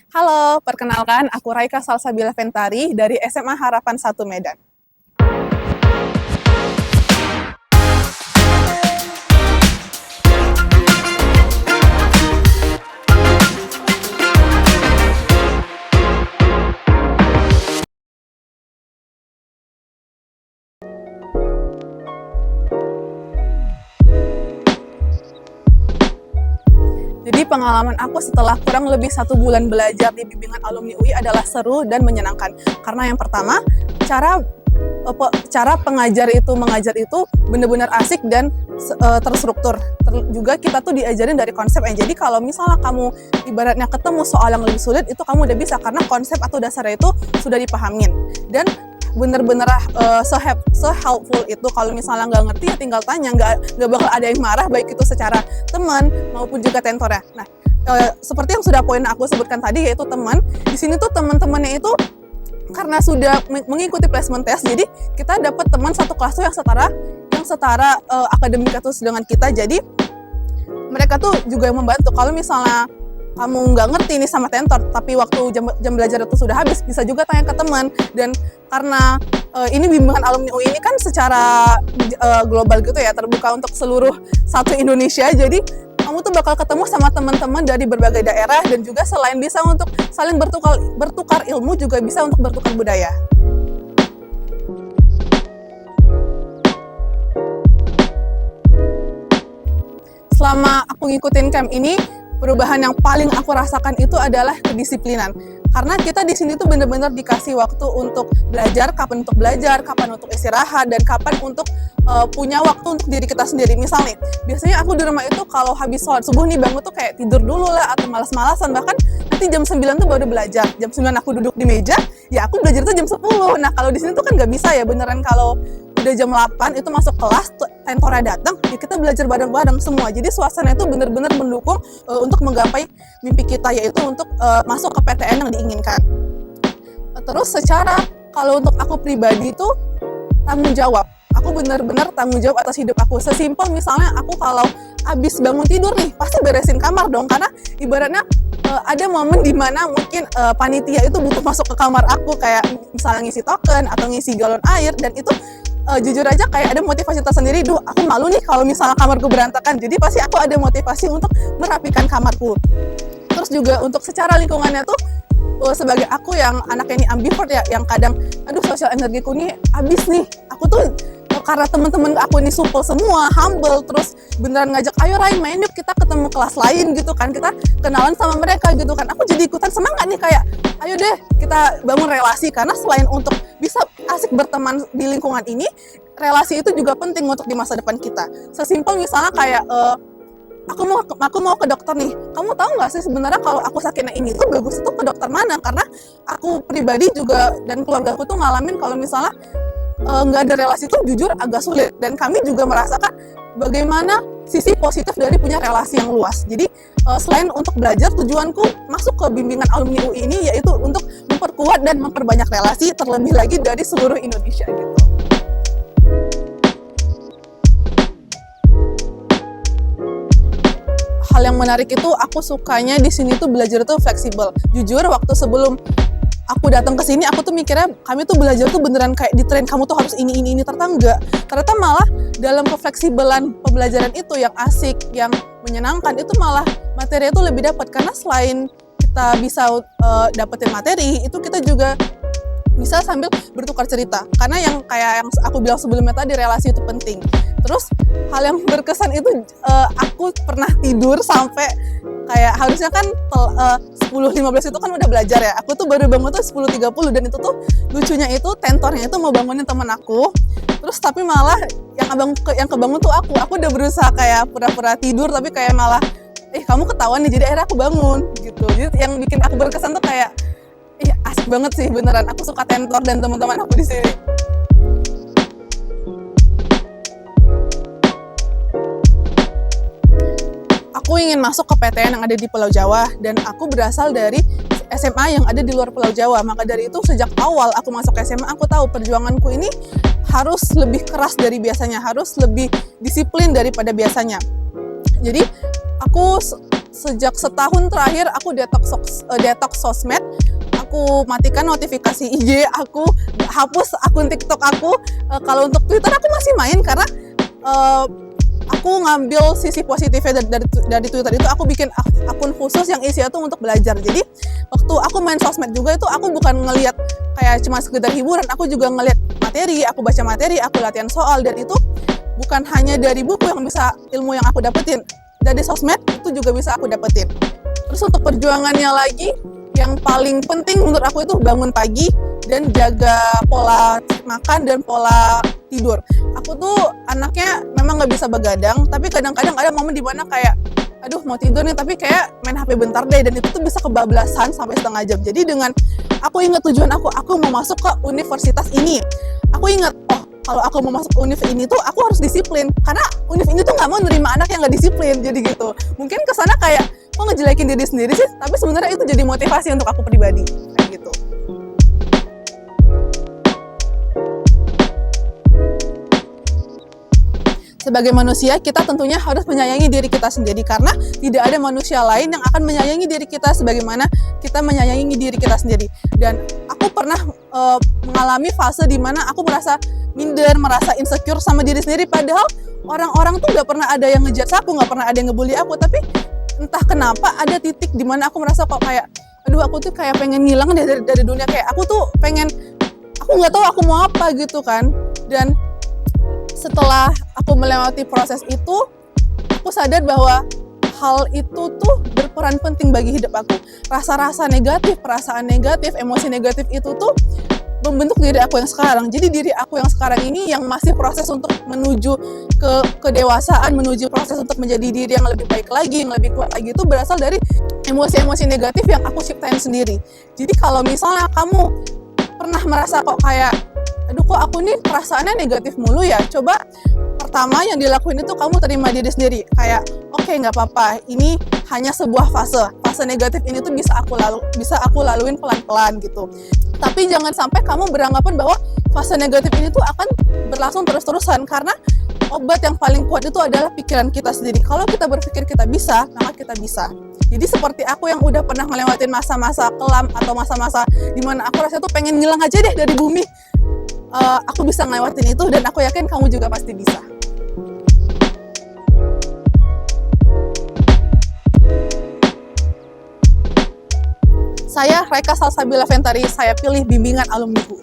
Halo, perkenalkan aku Raika Salsabila Ventari dari SMA Harapan 1 Medan. Jadi pengalaman aku setelah kurang lebih 1 bulan belajar di bimbingan alumni UI adalah seru dan menyenangkan. Karena yang pertama, cara mengajar itu benar-benar asik dan terstruktur. Juga kita tuh diajarin dari konsepnya. Jadi kalau misalnya kamu ibaratnya ketemu soal yang lebih sulit, itu kamu udah bisa karena konsep atau dasarnya itu sudah dipahamin. Dan bener-bener se-helpful itu. Kalau misalnya nggak ngerti ya tinggal tanya, nggak bakal ada yang marah, baik itu secara teman maupun juga tentornya. Nah, seperti yang sudah poin aku sebutkan tadi, yaitu teman. Di sini tuh teman-temannya itu karena sudah mengikuti placement test, jadi kita dapat teman satu kelas tuh yang setara akademik itu dengan kita. Jadi mereka tuh juga membantu. Kalau misalnya kamu nggak ngerti nih sama tentor, tapi waktu jam belajar itu sudah habis, bisa juga tanya ke teman. Dan karena ini bimbingan alumni UI ini kan secara global gitu ya, terbuka untuk seluruh satu Indonesia, jadi kamu tuh bakal ketemu sama teman-teman dari berbagai daerah, dan juga selain bisa untuk saling bertukar ilmu, juga bisa untuk bertukar budaya. Selama aku ngikutin camp ini, perubahan yang paling aku rasakan itu adalah kedisiplinan. Karena kita di sini tuh benar-benar dikasih waktu untuk belajar, kapan untuk belajar, kapan untuk istirahat, dan kapan untuk punya waktu untuk diri kita sendiri. Misalnya, biasanya aku di rumah itu kalau habis sholat subuh nih bangun tuh kayak tidur dulu lah, atau malas-malasan. Bahkan nanti jam 9 tuh baru belajar. Jam 9 aku duduk di meja, ya aku belajar tuh jam 10. Nah, kalau di sini tuh kan nggak bisa ya, beneran kalau udah jam 8 itu masuk kelas, tentornya datang, ya kita belajar bareng-bareng semua. Jadi suasana itu benar-benar mendukung untuk menggapai mimpi kita, yaitu untuk masuk ke PTN yang diinginkan. Terus kalau untuk aku pribadi itu tanggung jawab. Aku benar-benar tanggung jawab atas hidup aku. Sesimpel misalnya aku kalau habis bangun tidur nih, pasti beresin kamar dong. Karena ibaratnya ada momen dimana mungkin panitia itu butuh masuk ke kamar aku, kayak misalnya ngisi token atau ngisi galon air, dan itu jujur aja kayak ada motivasi tersendiri. Aku malu nih kalau misalnya kamarku berantakan, jadi pasti aku ada motivasi untuk merapikan kamarku. Terus juga untuk secara lingkungannya tuh, sebagai aku yang anaknya ini ambivert ya, yang kadang sosial energiku nih habis nih, aku tuh karena teman-teman aku ini supel semua, humble, terus beneran ngajak, ayo Rai main yuk, kita ketemu kelas lain gitu kan, kita kenalan sama mereka gitu kan. Aku jadi ikutan semangat nih, kayak ayo deh kita bangun relasi. Karena selain untuk bisa asik berteman di lingkungan ini, relasi itu juga penting untuk di masa depan kita. Sesimpel misalnya kayak aku mau ke dokter nih, kamu tahu nggak sih sebenarnya kalau aku sakitnya ini tuh bagus itu ke dokter mana? Karena aku pribadi juga dan keluarga aku tuh ngalamin kalau misalnya nggak ada relasi itu jujur agak sulit, dan kami juga merasakan bagaimana sisi positif dari punya relasi yang luas. Jadi selain untuk belajar, tujuanku masuk ke bimbingan alumni UI ini yaitu untuk memperkuat dan memperbanyak relasi, terlebih lagi dari seluruh Indonesia gitu. Hal yang menarik itu aku sukanya di sini tuh belajar tuh fleksibel. Jujur waktu sebelum aku datang ke sini, aku tuh mikirnya kami tuh belajar tuh beneran kayak di train, kamu tuh harus ini ternyata enggak. Ternyata malah dalam kefleksibelan pembelajaran itu yang asik, yang menyenangkan, itu malah materi itu lebih dapat. Karena selain kita bisa dapetin materi, itu kita juga bisa sambil bertukar cerita. Karena yang aku bilang sebelumnya tadi, relasi itu penting. Terus hal yang berkesan itu aku pernah tidur sampai kayak harusnya kan 10.15 itu kan udah belajar ya. Aku tuh baru bangun tuh 10.30, dan itu tuh lucunya itu tentornya itu mau bangunin temen aku. Terus tapi malah yang kebangun tuh aku udah berusaha kayak pura-pura tidur, tapi kayak malah kamu ketahuan nih, jadi akhirnya aku bangun gitu. Jadi yang bikin aku berkesan tuh kayak asik banget sih beneran. Aku suka tentor dan teman-teman aku di sini. Aku ingin masuk ke PTN yang ada di Pulau Jawa, dan aku berasal dari SMA yang ada di luar Pulau Jawa. Maka dari itu sejak awal aku masuk SMA, aku tahu perjuanganku ini harus lebih keras dari biasanya, harus lebih disiplin daripada biasanya. Jadi aku sejak setahun terakhir aku detox sosmed. Aku matikan notifikasi IG aku, hapus akun TikTok aku. Kalau untuk Twitter aku masih main karena aku ngambil sisi positifnya dari Twitter itu. Aku bikin akun khusus yang isinya tuh untuk belajar. Jadi waktu aku main sosmed juga itu aku bukan ngelihat kayak cuma sekedar hiburan, aku juga ngelihat materi, aku baca materi, aku latihan soal, dan itu bukan hanya dari buku yang bisa ilmu yang aku dapetin, dari sosmed itu juga bisa aku dapetin. Terus untuk perjuangannya lagi, yang paling penting menurut aku itu bangun pagi dan jaga pola makan dan pola tidur. Aku tuh anaknya memang nggak bisa begadang, tapi kadang-kadang ada momen dimana kayak aduh mau tidur nih tapi kayak main HP bentar deh, dan itu tuh bisa kebablasan sampai setengah jam. Jadi dengan aku ingat tujuan aku mau masuk ke universitas ini, aku ingat kalau aku mau masuk univ ini tuh aku harus disiplin, karena univ ini tuh nggak mau nerima anak yang nggak disiplin. Jadi gitu, mungkin kesana kayak kok ngejelekin diri sendiri sih, tapi sebenarnya itu jadi motivasi untuk aku pribadi kayak gitu. Sebagai manusia, kita tentunya harus menyayangi diri kita sendiri, karena tidak ada manusia lain yang akan menyayangi diri kita sebagaimana kita menyayangi diri kita sendiri. Dan aku pernah mengalami fase dimana aku merasa minder, merasa insecure sama diri sendiri, padahal orang-orang tuh gak pernah ada yang ngejudge aku, gak pernah ada yang ngebully aku, tapi entah kenapa ada titik dimana aku merasa kok kayak aduh aku tuh kayak pengen ngilang deh dari dunia, kayak aku tuh pengen, aku nggak tahu aku mau apa gitu kan. Dan setelah aku melewati proses itu, aku sadar bahwa hal itu tuh berperan penting bagi hidup aku. Rasa-rasa negatif, perasaan negatif, emosi negatif itu tuh membentuk diri aku yang sekarang. Jadi diri aku yang sekarang ini yang masih proses untuk menuju ke kedewasaan, menuju proses untuk menjadi diri yang lebih baik lagi, yang lebih kuat lagi, itu berasal dari emosi-emosi negatif yang aku ciptain sendiri. Jadi kalau misalnya kamu pernah merasa kok kayak aduh kok aku nih perasaannya negatif mulu ya, coba pertama yang dilakuin itu kamu terima diri sendiri, kayak oke, nggak apa-apa, ini hanya sebuah fase negatif ini tuh bisa aku laluin pelan-pelan gitu. Tapi jangan sampai kamu beranggapan bahwa fase negatif ini tuh akan berlangsung terus-terusan, karena obat yang paling kuat itu adalah pikiran kita sendiri. Kalau kita berpikir kita bisa, maka kita bisa. Jadi seperti aku yang udah pernah ngelewatin masa-masa kelam atau masa-masa dimana aku rasa tuh pengen ngilang aja deh dari bumi, aku bisa ngelewatin itu, dan aku yakin kamu juga pasti bisa. Saya Reka Salsabila Ventari, saya pilih bimbingan alumniku.